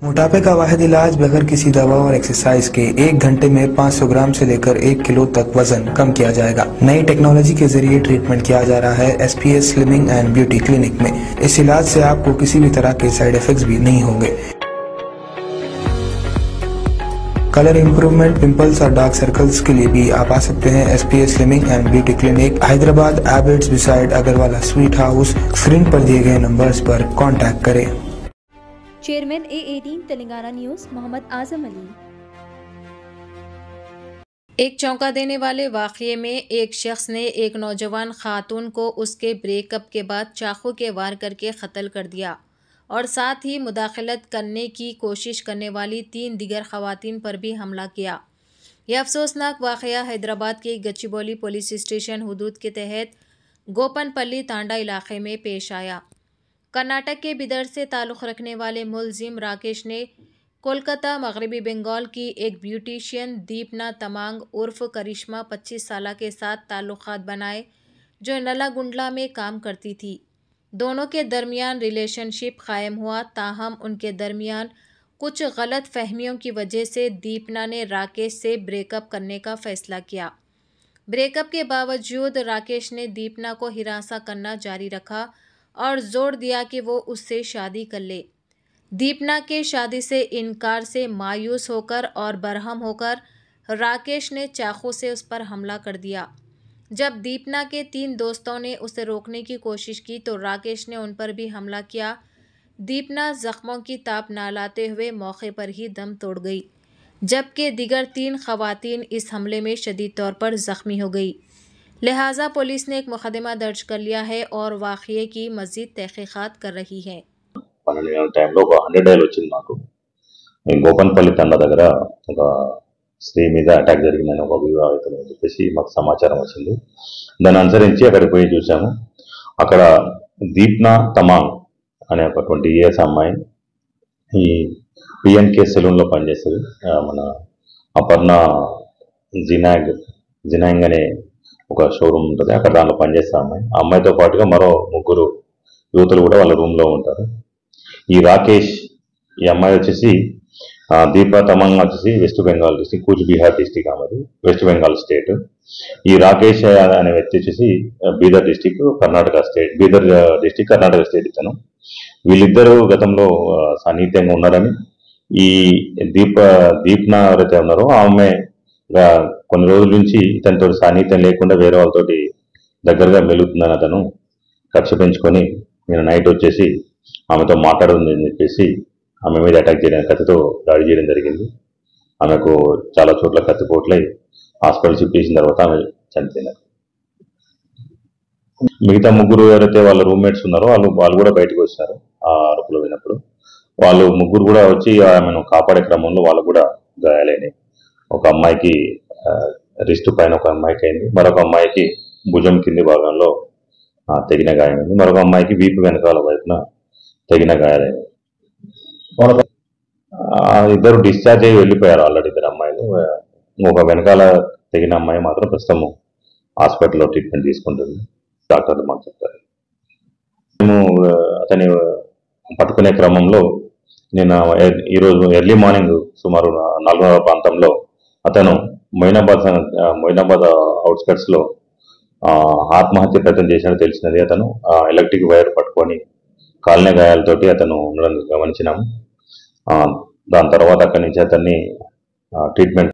मोटापे का वाहिद इलाज बगैर किसी दवा और एक्सरसाइज के 1 घंटे में 500 ग्राम से लेकर 1 किलो तक वजन कम किया जाएगा। नई टेक्नोलॉजी के जरिए ट्रीटमेंट किया जा रहा है SPS slimming and beauty clinic में। इस इलाज से आपको किसी भी तरह के साइड इफेक्ट्स भी नहीं होंगे। कलर इंप्रूवमेंट, पिंपल्स और डार्क सर्कल्स के लिए भी आप आ सकते हैं SPS slimming and beauty clinic, Hyderabad, एबर्ट्स beside Agarwala sweet house. Screen पर दिए गए नंबर्स पर कांटेक्ट करें। Chairman A18 Telangana news Mohammed Azam Ali. एक चौंका देने वाले वाक़ये में एक शख्स ने एक नौजवान खातून को उसके ब्रेकअप के बाद चाकू के वार करके कत्ल कर दिया और साथ ही मुदाखलत करने की कोशिश करने वाली 3 दीगर खवातीन पर भी हमला किया। यह अफसोसनाक वाक़या हैदराबाद के गच्चीबौली पुलिस स्टेशन हदूद के तहत गोपनपल्ली तांडा इलाके में पेश आया। कर्नाटक के बिदर से ताल्लुक़ रखने वाले मुलजिम राकेश ने कोलकाता मगरबी बंगाल की एक ब्यूटिशियन दीपना तमांग उर्फ करिश्मा 25 साल के साथ ताल्लुक़ात बनाए, जो नलागुंडला में काम करती थी। दोनों के दरमियान रिलेशनशिप कायम हुआ, ताहम उनके दरमियान कुछ गलत फहमियों की वजह से दीपना ने राकेश से ब्रेकअप करने का फ़ैसला किया। ब्रेकअप के बावजूद राकेश ने दीपना को हिरासा करना जारी रखा और जोर दिया कि वो उससे शादी कर ले। दीपना के शादी से इनकार से मायूस होकर और बरहम होकर राकेश ने चाकू से उस पर हमला कर दिया। जब दीपना के 3 दोस्तों ने उसे रोकने की कोशिश की तो राकेश ने उन पर भी हमला किया। दीपना जख्मों की ताप ना लाते हुए मौके पर ही दम तोड़ गई, जबकि दीगर 3 खवातीन इस हमले में शदीद तौर पर जख्मी हो गई। लिहाजा पुलिस ने एक मुकदमा दर्ज कर लिया है और वाक़ये की मज़ीद तहक़ीक़ात कर रही है। 12 టైంలో ఒక 100 డైల్ వచ్చింది నాకు. నేను గోపన్పల్లి తండ దగ్గర ఒక స్త్రీ మీద అటాక్ జరిగిందని ఒక వివాహితులు అని చెప్పేసి మాకు సమాచారం వచ్చింది. దాన్ని అనుసరించి అక్కడికి పోయి చూసాము. అక్కడ దీప్నా తమాంగ్ అనే ఒక 20 ఇయర్స్ అమ్మాయి ఈ PNK సెలూన్లో పనిచేస్తుంది. మన అపర్ణ జినాంగ్ అనే ఒక షోరూమ్ ఉంటుంది, అక్కడ దాంట్లో పనిచేస్తే అమ్మాయి. ఆ అమ్మాయితో పాటుగా మరో 3 యువతులు కూడా వాళ్ళ రూమ్లో ఉంటారు. ఈ రాకేష్, ఈ అమ్మాయి వచ్చేసి దీపా తమంగ్ వచ్చేసి వెస్ట్ బెంగాల్ డిస్టిక్, కూచ్ బిహార్ డిస్టిక్, అమ్మది వెస్ట్ బెంగాల్ స్టేట్. ఈ రాకేష్ అనే వ్యక్తి వచ్చేసి Bidar district Karnataka state, Bidar district Karnataka state ఇతను. వీళ్ళిద్దరూ గతంలో సాన్నిహిత్యంగా ఉన్నారని, ఈ దీప్నా ఎవరైతే ఉన్నారో ఆ అమ్మాయి కొన్ని రోజుల నుంచి ఇతనితో సాన్నిహిత్యం లేకుండా వేరే వాళ్ళతోటి దగ్గరగా మెలుగుతుందని అతను కక్ష పెంచుకొని నేను నైట్ వచ్చేసి ఆమెతో మాట్లాడుతుందని చెప్పేసి ఆమె మీద అటాక్ చేయడం, కత్తితో దాడి చేయడం జరిగింది. ఆమెకు చాలా చోట్ల కత్తిపోట్లై హాస్పిటల్ షిఫ్ట్ చేసిన తర్వాత ఆమె చనిపోయినారు. మిగతా 3 ఎవరైతే వాళ్ళ రూమ్మేట్స్ ఉన్నారో వాళ్ళు కూడా బయటకు వచ్చినారు. ఆ అరుపులు వినప్పుడు వాళ్ళు 3 కూడా వచ్చి ఆమెను కాపాడే క్రమంలో వాళ్ళు కూడా గాయాలైనాయి. ఒక అమ్మాయికి రిస్ట్ పైన ఒక అమ్మాయికి అయింది, మరొక అమ్మాయికి భుజం కింది భాగంలో తెగిన గాయమైంది, మరొక అమ్మాయికి వీపు వెనకాల వైపున తెగిన గాయాలైంది. ఇద్దరు డిశ్చార్జ్ అయ్యి వెళ్ళిపోయారు ఆల్రెడీ, 2 అమ్మాయిలు. ఒక వెనకాల తెగిన అమ్మాయి మాత్రం ప్రస్తుతం హాస్పిటల్లో ట్రీట్మెంట్ తీసుకుంటుంది, డాక్టర్లు మాకు చెప్తారు. మేము అతని పట్టుకునే క్రమంలో నేను ఈరోజు ఎర్లీ మార్నింగ్ సుమారు 4:30 ప్రాంతంలో అతను మొయినాబాద్ అవుట్స్కట్స్ లో ఆత్మహత్య ప్రయత్నం చేసినట్టు తెలిసినది. అతను ఎలక్ట్రిక్ వైర్ పట్టుకొని కాలిన గాయాలతోటి అతను ఉండడం గమనించినాము. దాని తర్వాత అక్కడి నుంచి అతన్ని ట్రీట్మెంట్